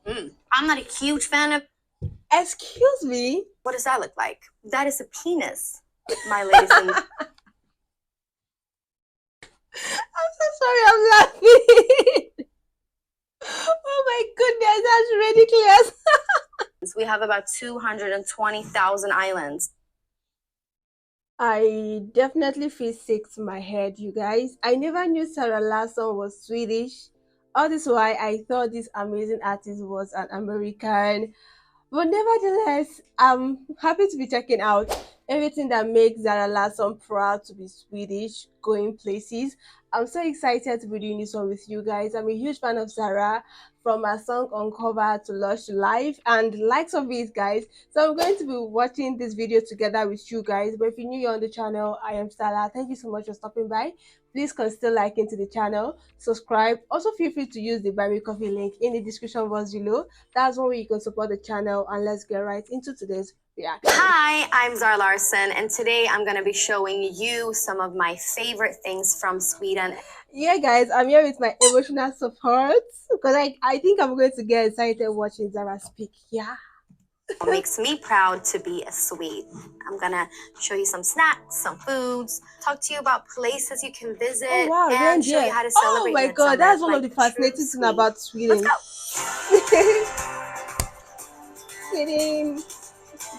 I'm not a huge fan of. Excuse me? What does that look like? That is a penis, my ladies and. I'm so sorry, I'm laughing. Oh my goodness, that's ridiculous. We have about 220,000 islands. I definitely feel sick to my head, you guys. I never knew Zara Larsson was Swedish. All this why I thought this amazing artist was an American. But nevertheless, I'm happy to be checking out everything that makes Zara Larsson proud to be Swedish, going places. I'm so excited to be doing this one with you guys. I'm a huge fan of Zara, from her song Uncover to Lush Life and likes of it, guys. So I'm going to be watching this video together with you guys. But if you're new on the channel, I am Stella. Thank you so much for stopping by. Please consider liking to the channel, subscribe. Also feel free to use the Buy Me Coffee link in the description box below. That's one way you can support the channel, and let's get right into today's reaction. Hi, I'm Zara Larsson, and today I'm going to be showing you some of my favorite things from Sweden. Yeah, guys, I'm here with my emotional support because I think I'm going to get excited watching Zara speak. Yeah. What makes me proud to be a Swede. I'm gonna show you some snacks, some foods, talk to you about places you can visit, Oh wow, and show you reindeer. how to Oh celebrate my god, Midsummer that's one of like the a true fascinating thing Swede. about Let's Sweden. go! Sweden,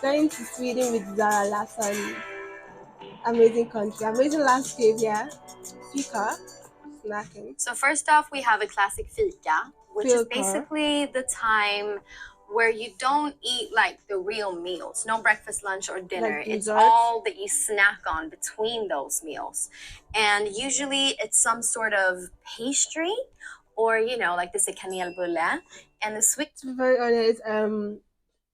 going to Sweden with Zara Larsson. Amazing country, amazing landscape. Yeah. Fika, snacking. So first off, we have a classic fika, which is Filter. basically the time where you don't eat like the real meals. No breakfast, lunch, or dinner. Like It's dessert. all that you snack on between those meals. And usually it's some sort of pastry or, like this is kanelbulle. And the sweet. To be very honest,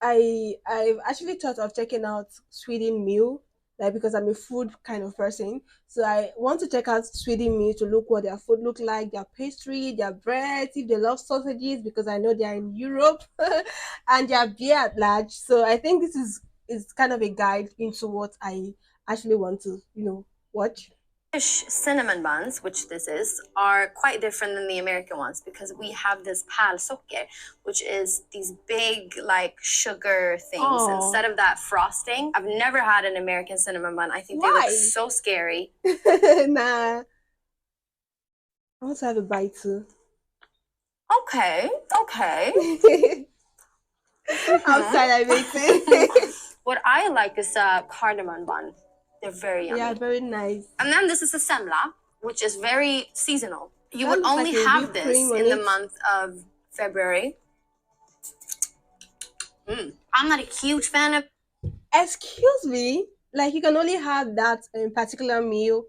I've actually thought of checking out Sweden meal, like because I'm a food kind of person. So I want to check out Sweden meal to look what their food look like, their pastry, their bread, if they love sausages, because I know they're in Europe, and their beer at large. So I think this is kind of a guide into what I actually want to, watch. Swedish cinnamon buns, which this is, are quite different than the American ones because we have this pärlsocker, which is these big like sugar things Oh, instead of that frosting. I've never had an American cinnamon bun. I think they look why? so scary. Nah, I want to have a bite too. Okay, okay. Outside, I make it. What I like is a cardamom bun. They're very yummy. Yeah, very nice. And then this is a semla, which is very seasonal. You That would looks only like a have whipped this cream on in the it. month of February. I'm not a huge fan of. Excuse me, like you can only have that particular meal,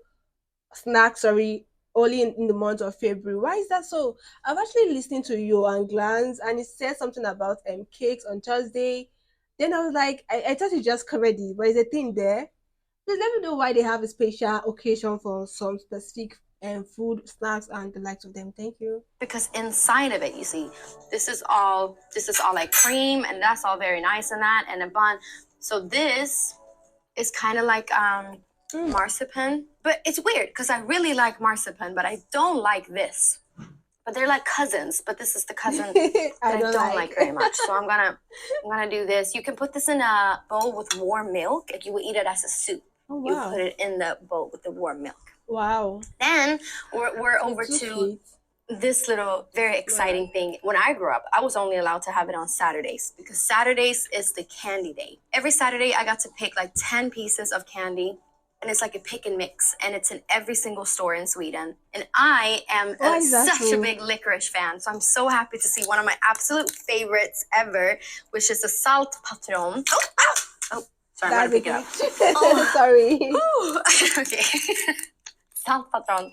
snack, sorry, only in the month of February. Why is that so? I've actually listened to you and Glance, and it said something about cakes on Thursday. Then I was like, I thought it's just comedy, but it's a thing there. Please let me know why they have a special occasion for some specific food, snacks, and the likes of them. Thank you. Because inside of it, you see, this is all like cream, and that's all very nice and that, and a bun. So this is kind of like marzipan, but it's weird because I really like marzipan, but I don't like this. But they're like cousins, but this is the cousin that I don't like very much. So I'm gonna do this. You can put this in a bowl with warm milk. Like you would eat it as a soup. Oh You wow! put it in the bowl with the warm milk. Wow. Then we're over Too to sweet. this little very exciting thing. When I grew up, I was only allowed to have it on Saturdays because Saturdays is the candy day. Every Saturday, I got to pick like 10 pieces of candy, and it's like a pick and mix, and it's in every single store in Sweden. And I am Why is that such a so? big licorice fan, so I'm so happy to see one of my absolute favorites ever, which is the salt patron. Oh, sorry, I'm gonna pick it up. Oh. Sorry. Okay. Salt patron.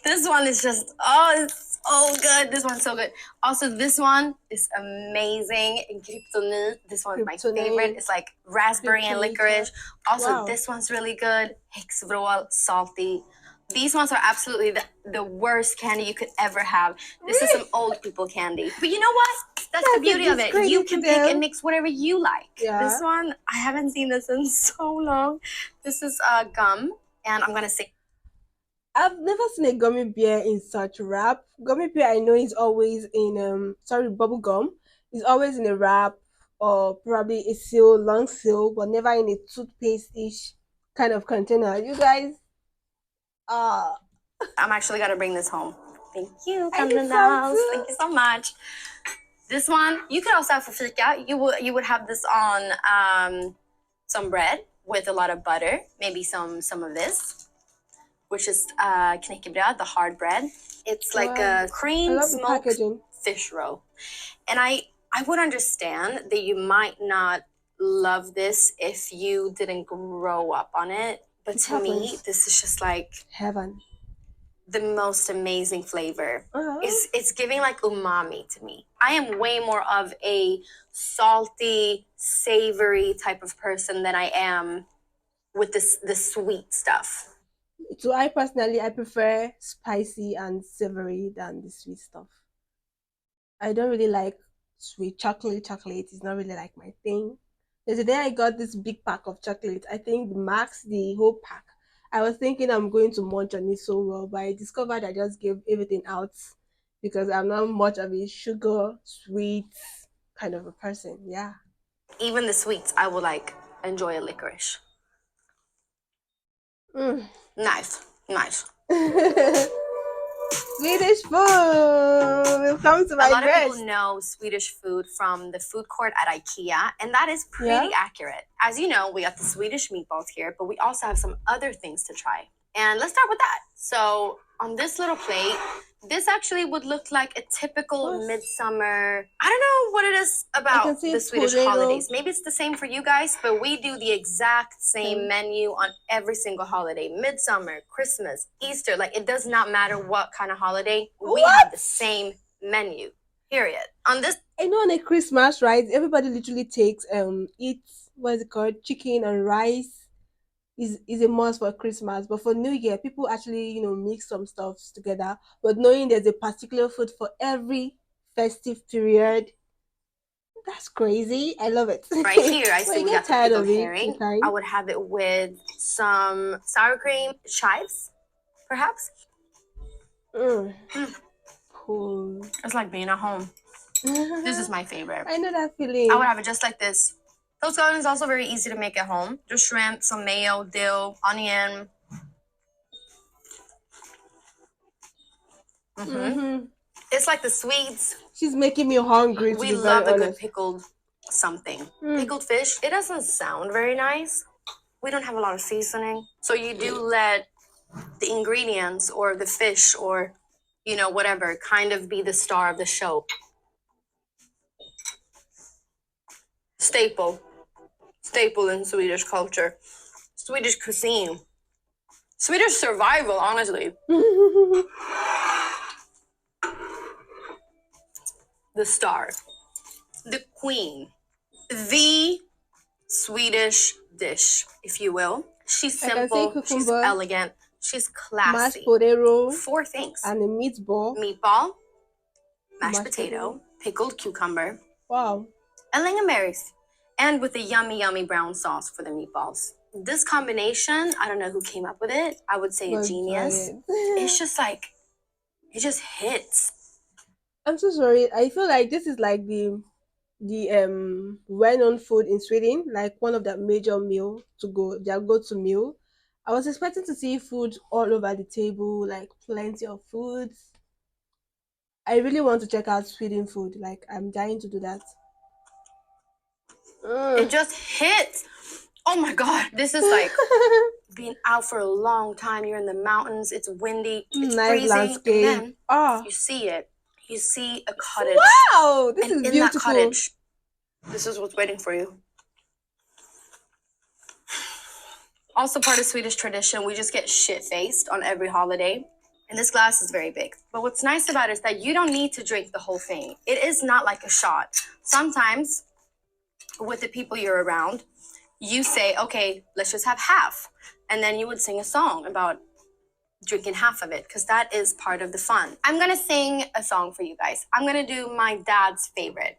This one is just, it's so good. This one's so good. Also, this one is amazing. Kryptonite. This one's my favorite. It's like raspberry and licorice. Also, Wow. this one's really good. Häxvrål, salty. These ones are absolutely the worst candy you could ever have. This is some old people candy. But you know what? That's the beauty of it. You can pick and mix whatever you like. Yeah. This one, I haven't seen this in so long. This is gum, and I'm gonna say. I've never seen a gummy bear in such wrap. Gummy bear I know is always in sorry, bubble gum. It's always in a wrap or probably a seal, long seal, but never in a toothpaste-ish kind of container. You guys, uh, I'm actually gonna bring this home. Thank you, I need some carnivals. too. Thank you so much. This one you could also have for fika. You would have this on some bread with a lot of butter, maybe some of this, which is knäckebröd, the hard bread. It's like Wow. a I cream love the smoked packaging. fish roe. And I would understand that you might not love this if you didn't grow up on it. But It to me, happens. this is just like Heaven. the most amazing flavor. Uh-huh. It's giving like umami to me. I am way more of a salty, savory type of person than I am with the sweet stuff. So I personally I prefer spicy and savory than the sweet stuff. I don't really like sweet chocolate. Chocolate is not really like my thing. There's a day I got this big pack of chocolate. I think max the whole pack. I was thinking I'm going to munch on it so well, but I discovered I just gave everything out because I'm not much of a sugar, sweet kind of a person. Yeah. Even the sweets, I will like enjoy a licorice. Mm. Nice, nice. Swedish food will come to A my lot of breast. people know Swedish food from the food court at IKEA, and that is pretty Yeah. accurate. As you know, we got the Swedish meatballs here, but we also have some other things to try. And let's start with that. So on this little plate, this actually would look like a typical What? midsummer. I don't know what it is about can see the Swedish potato. holidays. Maybe it's the same for you guys, but we do the exact same Okay. menu on every single holiday. Midsummer, Christmas, Easter, like it does not matter what kind of holiday. We have the same menu. Period. On this I know on a Christmas, right? Everybody literally takes eats what is it called? Chicken and rice is a must for Christmas. But for New Year, people actually, mix some stuffs together. But knowing there's a particular food for every festive period, that's crazy. I love it. right here, I But see you we get got the tired pickled of it with herring. time. I would have it with some sour cream, chives, perhaps. Mm. Cool. It's like being at home. This is my favorite. I know that feeling. I would have it just like this. Toast garden is also very easy to make at home. Just shrimp, some mayo, dill, onion. It's like the Swedes. She's making me hungry, to We be very love a good honest. pickled something. Pickled fish, it doesn't sound very nice. We don't have a lot of seasoning. So you do let the ingredients or the fish or, whatever, kind of be the star of the show. Staple in Swedish culture. Swedish cuisine. Swedish survival, honestly. The star. The queen. The Swedish dish, if you will. She's I can say simple, she's cucumber, elegant, she's mashed classy. potato, 4 things. and a meatball. Meatball, mashed Mashed potato, pickled cucumber, Wow. and lingonberries. And with a yummy, yummy brown sauce for the meatballs. This combination, I don't know who came up with it. I would say a But genius. It's just like, it just hits. I'm so sorry. I feel like this is like the well-known food in Sweden, like one of their major meal to go, their go-to meal. I was expecting to see food all over the table, like plenty of foods. I really want to check out Sweden food. Like I'm dying to do that. It just hits. Oh my God. This is like being out for a long time. You're in the mountains. It's windy. It's Nice freezing. landscape. And then Ah, you see it. You see a cottage. wow, this And is in beautiful. that cottage, this is what's waiting for you. Also part of Swedish tradition, we just get shit-faced on every holiday. And this glass is very big. But what's nice about it is that you don't need to drink the whole thing. It is not like a shot. Sometimes, with the people you're around, you say, okay, let's just have half. And then you would sing a song about drinking half of it, because that is part of the fun. I'm going to sing a song for you guys. I'm going to do my dad's favorite.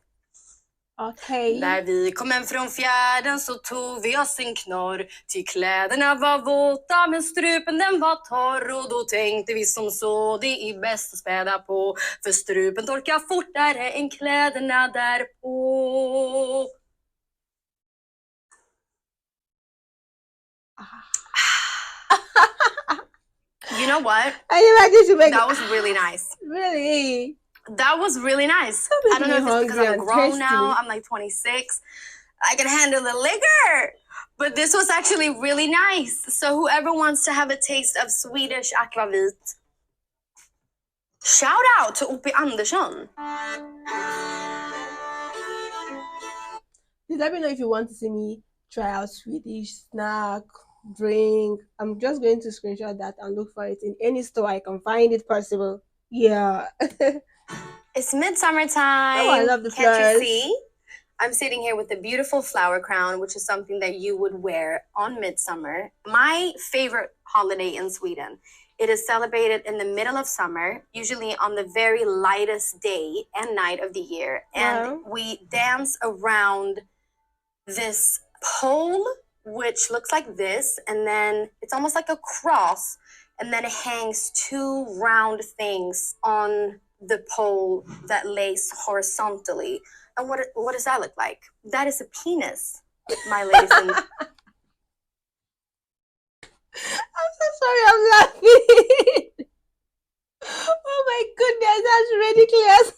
Okay. När vi kom hem från fjärden så tog vi oss en knorr. Till kläderna var våta men strupen den var torr. Och då tänkte vi som så, det är bäst att späda på. För strupen torkar fortare än kläderna därpå. You know what? That was really nice. Really? That was really nice. I don't know if it's because I'm grown now. I'm like 26. I can handle the liquor. But this was actually really nice. So whoever wants to have a taste of Swedish akvavit, shout out to Opie Andersson. Please let me know if you want to see me try out Swedish snack, drink. I'm just going to screenshot that and look for it in any store I can find it possible. Yeah. It's midsummer time. Oh, I love the Can't flowers. you see? I'm sitting here with a beautiful flower crown, which is something that you would wear on midsummer. My favorite holiday in Sweden. It is celebrated in the middle of summer, usually on the very lightest day and night of the year. And we dance around this pole, which looks like this, and then it's almost like a cross, and then it hangs two round things on the pole that lays horizontally. And what does that look like? That is a penis, my ladies and I'm so sorry, I'm laughing. Oh my goodness, that's ridiculous.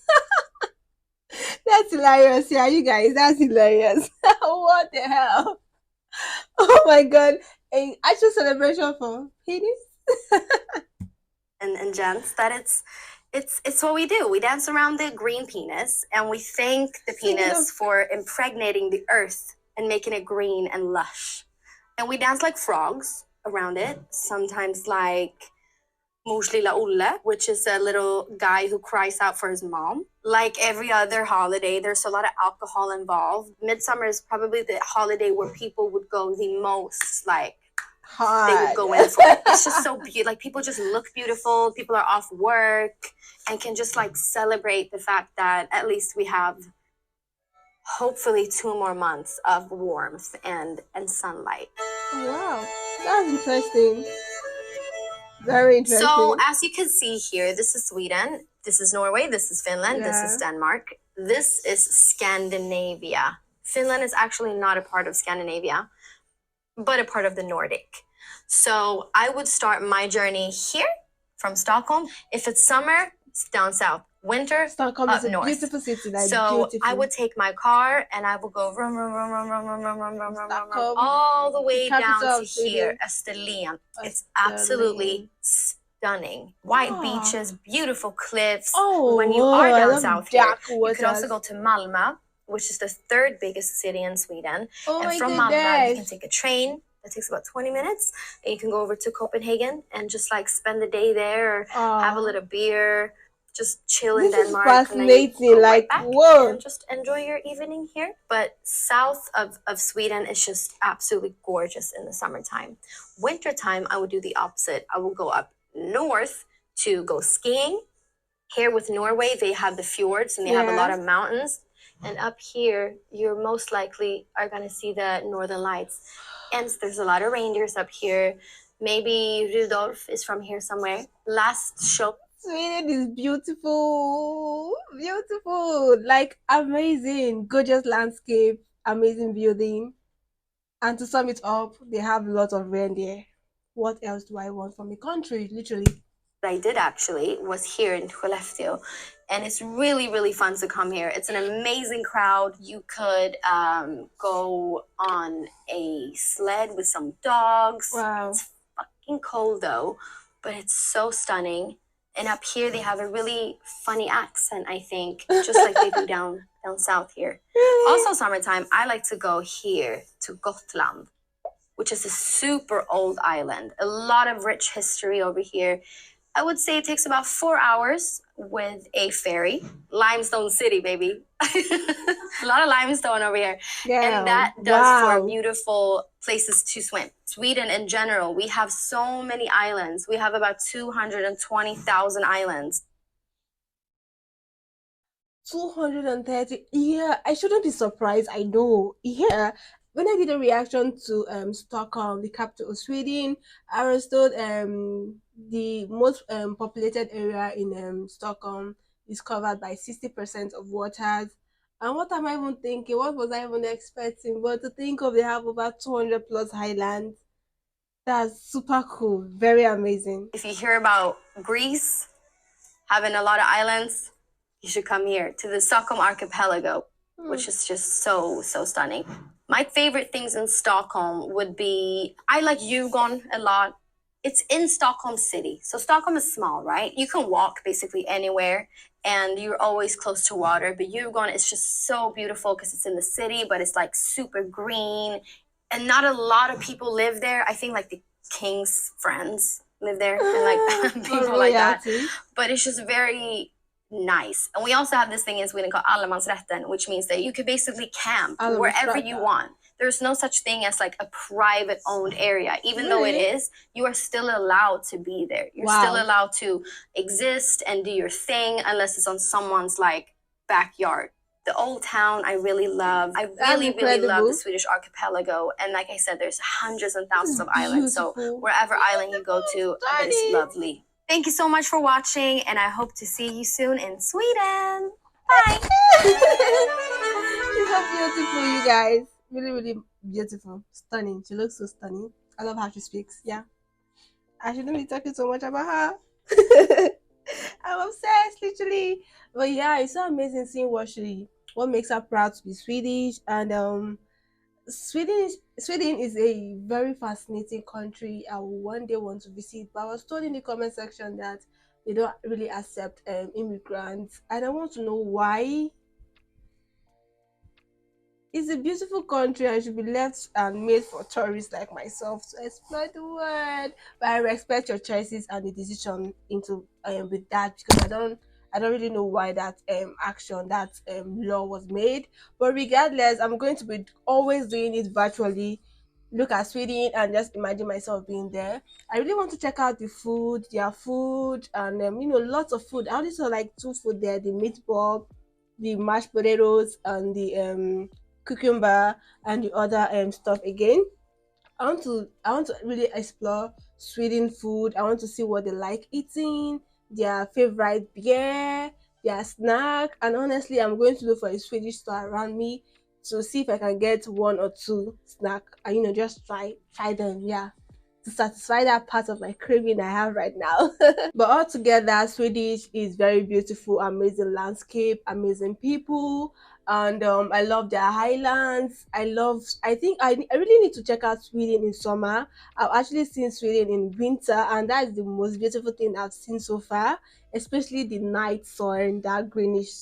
That's hilarious. Yeah, you guys, that's hilarious. What the hell? Oh my god. An actual celebration for penis? and gents, that it's what we do. We dance around the green penis and we thank the penis for impregnating the earth and making it green and lush. And we dance like frogs around it, sometimes like Mors lilla Olle, which is a little guy who cries out for his mom. Like every other holiday, there's a lot of alcohol involved. Midsummer is probably the holiday where people would go the most, like, hard. They would go in for it. It's just so beautiful. Like, people just look beautiful. People are off work and can just, like, celebrate the fact that at least we have hopefully 2 more months of warmth and sunlight. Wow, that's interesting. Very interesting. So as you can see here, this is Sweden, this is Norway, this is Finland, this is Denmark, this is Scandinavia. Finland is actually not a part of Scandinavia, but a part of the Nordic. So I would start my journey here from Stockholm. If it's summer, it's down south. Winter, Stockholm up is a north. beautiful city. Like, so beautiful. I would take my car and I would go rum, rum, rum, rum, rum, rum, rum, rum, rum, rum, rum, rum, all the way down to here, Österlen. It's absolutely stunning. White beaches, beautiful cliffs. When you are down south here, you could also go to Malmö, which is the 3rd biggest city in Sweden. And from Malmö, you can take a train that takes about 20 minutes. And you can go over to Copenhagen and just like spend the day there or have a little beer, just chill in Denmark. This is fascinating. Like, whoa. And just enjoy your evening here. But south of Sweden is just absolutely gorgeous in the summertime. Wintertime, I would do the opposite. I will go up north to go skiing. Here with Norway, they have the fjords and they have a lot of mountains. And up here, you're most likely are going to see the northern lights. And there's a lot of reindeers up here. Maybe Rudolph is from here somewhere. Last show. Sweden is beautiful. Beautiful. Like, amazing. Gorgeous landscape. Amazing building. And to sum it up, they have lots of reindeer. What else do I want from a country? Literally. I did actually was here in Skellefteå, and it's really, really fun to come here. It's an amazing crowd. You could go on a sled with some dogs. Wow. It's fucking cold though, but it's so stunning. And up here they have a really funny accent, I think, just like they do down south here. Also summertime, I like to go here to Gotland, which is a super old island. A lot of rich history over here. I would say it takes about 4 hours with a ferry. Limestone City, baby. A lot of limestone over here. Yeah. And that does for beautiful places to swim. Sweden in general, we have so many islands. We have about 220,000 islands. 230. Yeah, I shouldn't be surprised. I know. Yeah. When I did a reaction to Stockholm, the capital of Sweden, I was told the most populated area in Stockholm is covered by 60% of waters. And what am I even thinking? What was I even expecting? But to think of they have over 200 plus highlands. That's super cool. Very amazing. If you hear about Greece having a lot of islands, you should come here to the Stockholm archipelago, Hmm. which is just so stunning. My favorite things in Stockholm would be I like Djurgården a lot. It's in Stockholm city. So Stockholm is small, right? You can walk basically anywhere and you're always close to water. But Djurgården is just so beautiful because it's in the city, but it's like super green. And not a lot of people live there. I think like the king's friends live there and like For people like that. royalty. But it's just very nice. And we also have this thing in Sweden called allemansrätten, which means that you could basically camp I love wherever you want. There's no such thing as like a private owned area. Even though it Really? is, you are still allowed to be there. You're still Wow. allowed to exist and do your thing unless it's on someone's like backyard. The old town I really love. I That's really love the incredible. Swedish archipelago. And like I said, there's hundreds and This thousands is of islands. So beautiful. wherever island you go to, I bet it's Stunning. lovely. Thank you so much for watching, and I hope to see you soon in Sweden. Bye. She's so beautiful, you guys. Really, really beautiful. Stunning. She looks so stunning. I love how she speaks. Yeah. I shouldn't be talking so much about her. I'm obsessed, literally. But yeah, it's so amazing seeing what makes her proud to be Swedish. And Sweden is a very fascinating country. I will one day want to visit. But I was told in the comment section that they don't really accept immigrants, and I want to know why. It's a beautiful country and should be left and made for tourists like myself to explore the world. But I respect your choices and the decision into with that, because I don't really know why that law was made. But regardless, I'm going to be always doing it virtually. Look at Sweden and just imagine myself being there. I really want to check out the food, their food, and lots of food. I only saw like two food there: the meatball, the mashed potatoes, and the cucumber and the other stuff again. I want to really explore Sweden food. I want to see what they like eating, their favorite beer, their snack, and honestly, I'm going to look for a Swedish store around me to see if I can get one or two snack and just try them. Yeah, to satisfy that part of my craving I have right now. But altogether, Swedish is very beautiful, amazing landscape, amazing people, and I love their highlands. I think I really need to check out Sweden in summer. I've actually seen Sweden in winter, and that's the most beautiful thing I've seen so far, especially the night sun, that greenish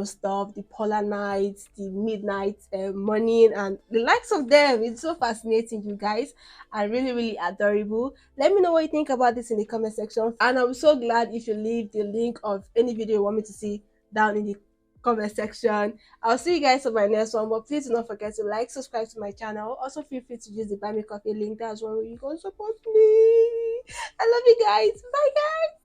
stuff, the polar nights, the midnight morning, and the likes of them. It's so fascinating, you guys, and really, really adorable. Let me know what you think about this in the comment section. And I'm so glad if you leave the link of any video you want me to see down in the comment section. I'll see you guys on my next one. But please do not forget to like, subscribe to my channel. Also, feel free to use the buy me coffee link. That's one way you can support me. I love you guys. Bye, guys.